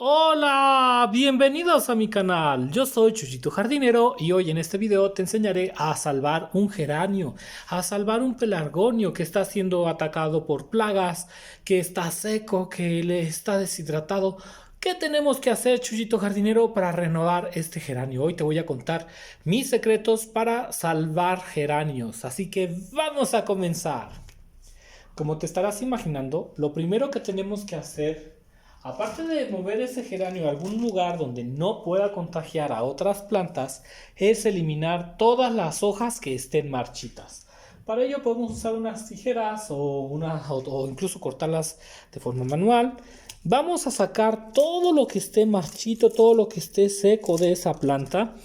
Hola, bienvenidos a mi canal. Yo soy Chuyito Jardinero y hoy en este video te enseñaré a salvar un geranio, a salvar un pelargonio que está siendo atacado por plagas, que está seco, que le está deshidratado. ¿Qué tenemos que hacer, Chuyito Jardinero, para renovar este geranio? Hoy te voy a contar mis secretos para salvar geranios, así que vamos a comenzar. Como te estarás imaginando, lo primero que tenemos que hacer, aparte de mover ese geranio a algún lugar donde no pueda contagiar a otras plantas, es eliminar todas las hojas que estén marchitas. Para ello podemos usar unas tijeras o incluso cortarlas de forma manual. Vamos a sacar todo lo que esté marchito, todo lo que esté seco de esa planta.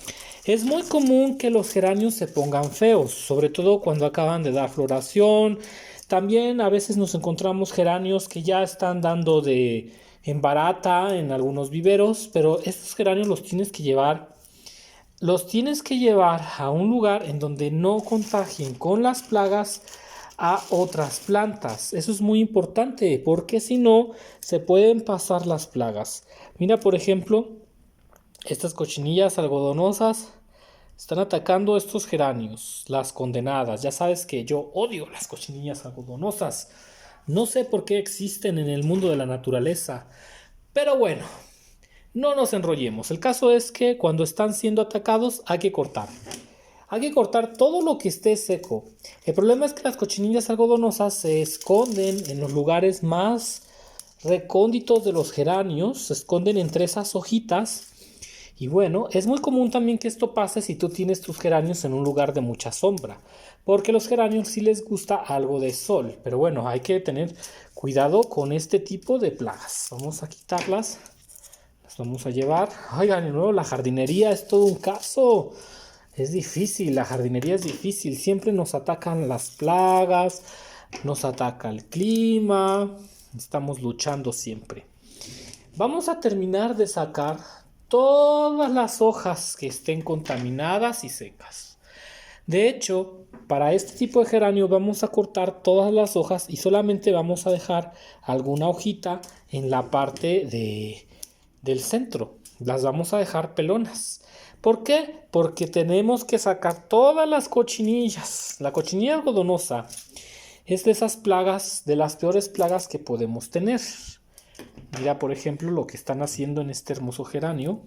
Es muy común que los geranios se pongan feos, sobre todo cuando acaban de dar floración. También a veces nos encontramos geranios que ya están dando en barata en algunos viveros, pero estos geranios los tienes que llevar a un lugar en donde no contagien con las plagas a otras plantas. Eso es muy importante porque si no se pueden pasar las plagas. Mira, por ejemplo, estas cochinillas algodonosas están atacando estos geranios, las condenadas. Ya sabes que yo odio las cochinillas algodonosas. No sé por qué existen en el mundo de la naturaleza. Pero bueno, no nos enrollemos. El caso es que cuando están siendo atacados hay que cortar. Hay que cortar todo lo que esté seco. El problema es que las cochinillas algodonosas se esconden en los lugares más recónditos de los geranios. Se esconden entre esas hojitas. Y bueno, es muy común también que esto pase si tú tienes tus geranios en un lugar de mucha sombra, porque a los geranios sí les gusta algo de sol, pero bueno, hay que tener cuidado con este tipo de plagas. Vamos a quitarlas, las vamos a llevar. Oigan, de nuevo, la jardinería es todo un caso. Es difícil, la jardinería es difícil, siempre nos atacan las plagas, nos ataca el clima, estamos luchando siempre. Vamos a terminar de sacar todas las hojas que estén contaminadas y secas. De hecho, para este tipo de geranio vamos a cortar todas las hojas y solamente vamos a dejar alguna hojita en la parte del centro. Las vamos a dejar pelonas. ¿Por qué? Porque tenemos que sacar todas las cochinillas. La cochinilla algodonosa es de esas plagas, de las peores plagas que podemos tener. Mira, por ejemplo, lo que están haciendo en este hermoso geranio.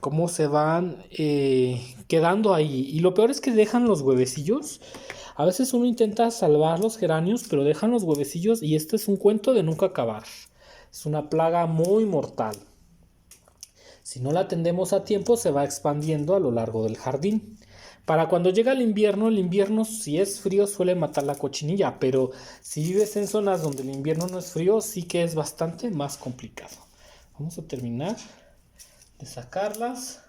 Cómo se van quedando ahí. Y lo peor es que dejan los huevecillos. A veces uno intenta salvar los geranios, pero dejan los huevecillos y este es un cuento de nunca acabar. Es una plaga muy mortal. Si no la atendemos a tiempo, se va expandiendo a lo largo del jardín. Para cuando llega el invierno si es frío suele matar la cochinilla, pero si vives en zonas donde el invierno no es frío, sí que es bastante más complicado. Vamos a terminar de sacarlas.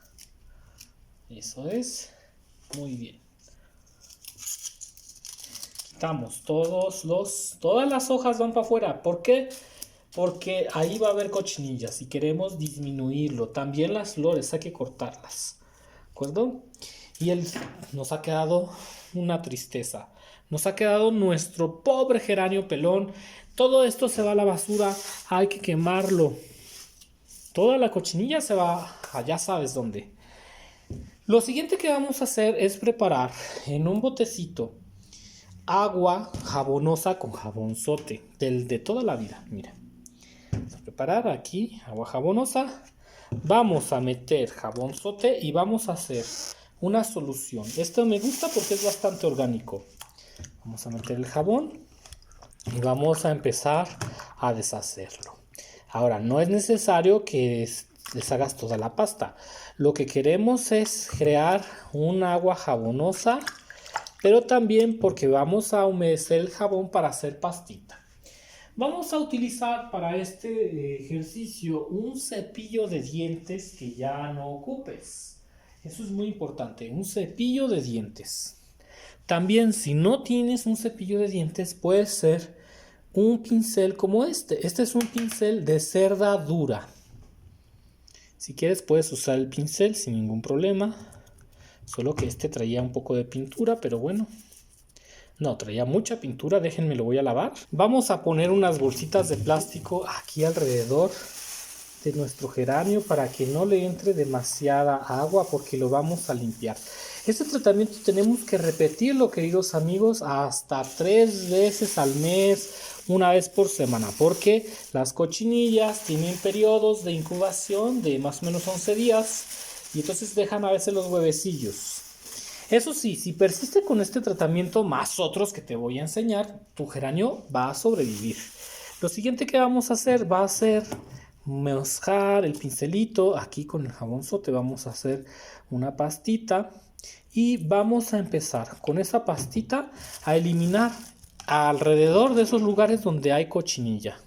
Eso es. Muy bien. Quitamos todas las hojas van para afuera. ¿Por qué? Porque ahí va a haber cochinillas y queremos disminuirlo. También las flores hay que cortarlas. ¿De acuerdo? Y nos ha quedado una tristeza. Nos ha quedado nuestro pobre geranio pelón. Todo esto se va a la basura. Hay que quemarlo. Toda la cochinilla se va a ya sabes dónde. Lo siguiente que vamos a hacer es preparar en un botecito agua jabonosa con jabonzote. Del de toda la vida. Mira. Vamos a preparar aquí agua jabonosa. Vamos a meter jabonzote y vamos a hacer una solución. Esto me gusta porque es bastante orgánico. Vamos a meter el jabón y vamos a empezar a deshacerlo. Ahora, no es necesario que deshagas toda la pasta. Lo que queremos es crear un agua jabonosa, pero también porque vamos a humedecer el jabón para hacer pastita. Vamos a utilizar para este ejercicio un cepillo de dientes que ya no ocupes. Eso es muy importante, un cepillo de dientes. También si no tienes un cepillo de dientes puede ser un pincel como este. Este es un pincel de cerda dura. Si quieres puedes usar el pincel sin ningún problema. Solo que este traía un poco de pintura, pero bueno, No, traía mucha pintura, déjenme lo voy a lavar. Vamos a poner unas bolsitas de plástico aquí alrededor de nuestro geranio para que no le entre demasiada agua porque lo vamos a limpiar. Este tratamiento tenemos que repetirlo, queridos amigos, hasta 3 veces al mes, una vez por semana, porque las cochinillas tienen periodos de incubación de más o menos 11 días y entonces dejan a veces los huevecillos. Eso sí, si persiste con este tratamiento más otros que te voy a enseñar, tu geranio va a sobrevivir. Lo siguiente que vamos a hacer va a ser mojar el pincelito. Aquí con el jabón Zote vamos a hacer una pastita y vamos a empezar con esa pastita a eliminar alrededor de esos lugares donde hay cochinilla.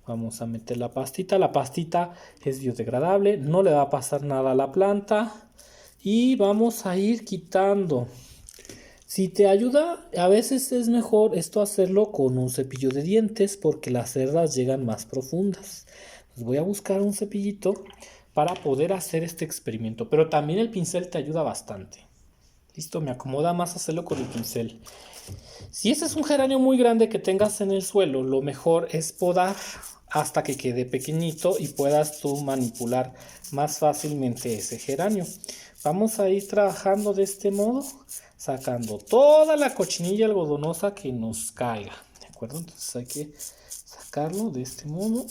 Vamos a meter la pastita es biodegradable, no le va a pasar nada a la planta y vamos a ir quitando. Si te ayuda, a veces es mejor esto hacerlo con un cepillo de dientes porque las cerdas llegan más profundas. Entonces voy a buscar un cepillito para poder hacer este experimento, pero también el pincel te ayuda bastante. Listo, me acomoda más hacerlo con el pincel. Si ese es un geranio muy grande que tengas en el suelo, lo mejor es podar hasta que quede pequeñito y puedas tú manipular más fácilmente ese geranio. Vamos a ir trabajando de este modo, sacando toda la cochinilla algodonosa que nos caiga, ¿de acuerdo? Entonces hay que sacarlo de este modo.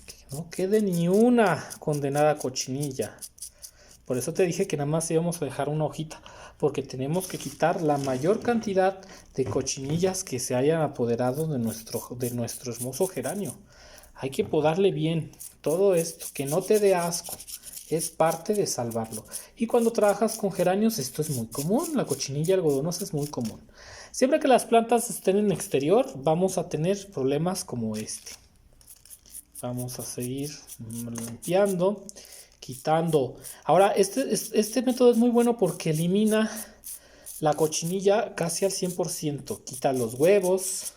Que no quede ni una condenada cochinilla. Por eso te dije que nada más íbamos a dejar una hojita, porque tenemos que quitar la mayor cantidad de cochinillas que se hayan apoderado de nuestro hermoso geranio. Hay que podarle bien todo esto, que no te dé asco, es parte de salvarlo. Y cuando trabajas con geranios esto es muy común, la cochinilla algodonosa es muy común. Siempre que las plantas estén en exterior vamos a tener problemas como este. Vamos a seguir limpiando, quitando. Ahora, este método es muy bueno porque elimina la cochinilla casi al 100%. Quita los huevos.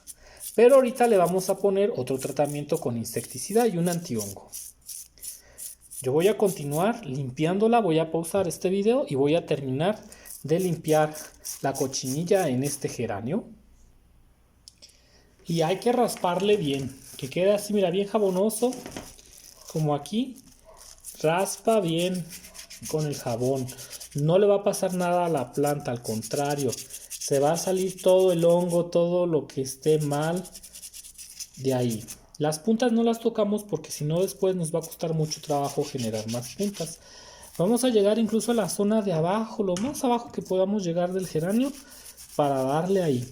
Pero ahorita le vamos a poner otro tratamiento con insecticida y un antihongo. Yo voy a continuar limpiándola. Voy a pausar este video y voy a terminar de limpiar la cochinilla en este geranio. Y hay que rasparle bien. Que quede así, mira, bien jabonoso. Como aquí. Raspa bien con el jabón. No le va a pasar nada a la planta, al contrario. Se va a salir todo el hongo, todo lo que esté mal de ahí. Las puntas no las tocamos porque si no después nos va a costar mucho trabajo generar más puntas. Vamos a llegar incluso a la zona de abajo, lo más abajo que podamos llegar del geranio para darle ahí.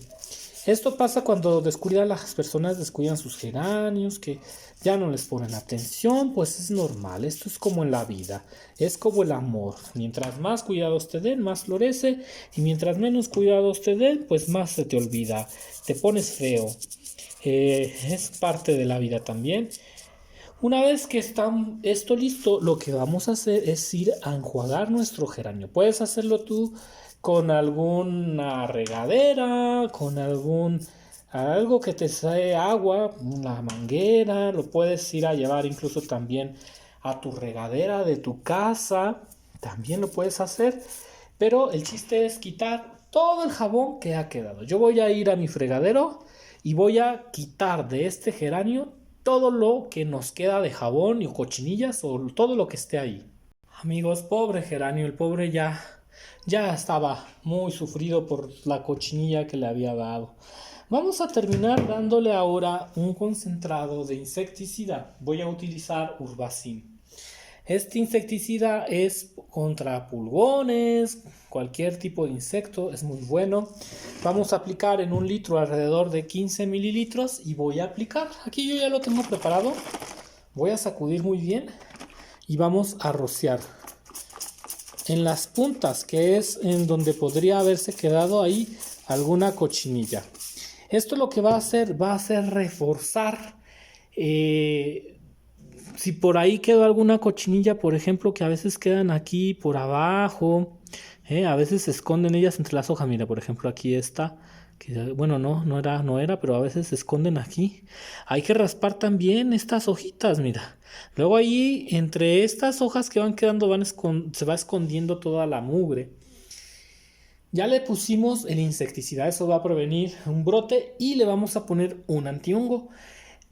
Esto pasa cuando las personas descuidan sus geranios, que ya no les ponen atención, pues es normal. Esto es como en la vida, es como el amor. Mientras más cuidados te den, más florece. Y mientras menos cuidados te den, pues más se te olvida. Te pones feo. Es parte de la vida también. Una vez que está esto listo, lo que vamos a hacer es ir a enjuagar nuestro geranio. Puedes hacerlo tú con alguna regadera, con algo que te trae agua, una manguera. Lo puedes ir a llevar incluso también a tu regadera de tu casa. También lo puedes hacer. Pero el chiste es quitar todo el jabón que ha quedado. Yo voy a ir a mi fregadero y voy a quitar de este geranio todo lo que nos queda de jabón y cochinillas o todo lo que esté ahí. Amigos, pobre geranio, el pobre ya estaba muy sufrido por la cochinilla que le había dado. Vamos a terminar dándole ahora un concentrado de insecticida. Voy a utilizar Urbacin. Este insecticida es contra pulgones, cualquier tipo de insecto, es muy bueno. Vamos a aplicar en 1 litro alrededor de 15 mililitros y voy a aplicar. Aquí yo ya lo tengo preparado. Voy a sacudir muy bien y vamos a rociar en las puntas, que es en donde podría haberse quedado ahí alguna cochinilla. Esto lo que va a hacer reforzar. Si por ahí quedó alguna cochinilla, por ejemplo, que a veces quedan aquí por abajo, a veces se esconden ellas entre las hojas. Mira, por ejemplo, aquí está Bueno, no era, pero a veces se esconden aquí. Hay que raspar también estas hojitas, mira. Luego ahí, entre estas hojas que van quedando, se va escondiendo toda la mugre. Ya le pusimos el insecticida, eso va a prevenir un brote y le vamos a poner un antihongo.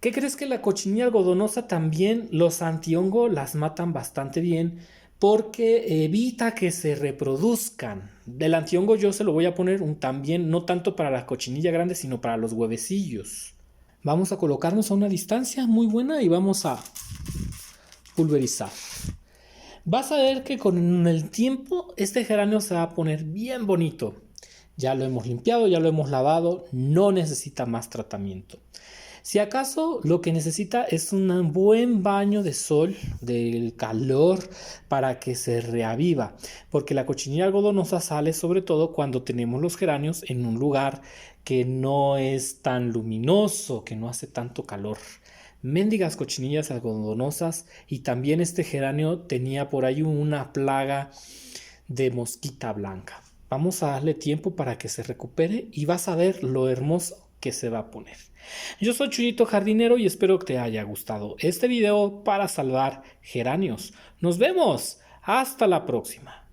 ¿Qué crees? Que la cochinilla algodonosa también los antihongo las matan bastante bien porque evita que se reproduzcan. Del antihongo yo se lo voy a poner también, no tanto para la cochinilla grande, sino para los huevecillos. Vamos a colocarnos a una distancia muy buena y vamos a pulverizar. Vas a ver que con el tiempo este geranio se va a poner bien bonito. Ya lo hemos limpiado, ya lo hemos lavado, no necesita más tratamiento. Si acaso lo que necesita es un buen baño de sol, del calor, para que se reaviva, porque la cochinilla algodonosa sale sobre todo cuando tenemos los geranios en un lugar que no es tan luminoso, que no hace tanto calor. Mendigas cochinillas algodonosas, y también este geranio tenía por ahí una plaga de mosquita blanca. Vamos a darle tiempo para que se recupere y vas a ver lo hermoso que se va a poner. Yo soy Chuyito Jardinero y espero que te haya gustado este video para salvar geranios. Nos vemos. Hasta la próxima.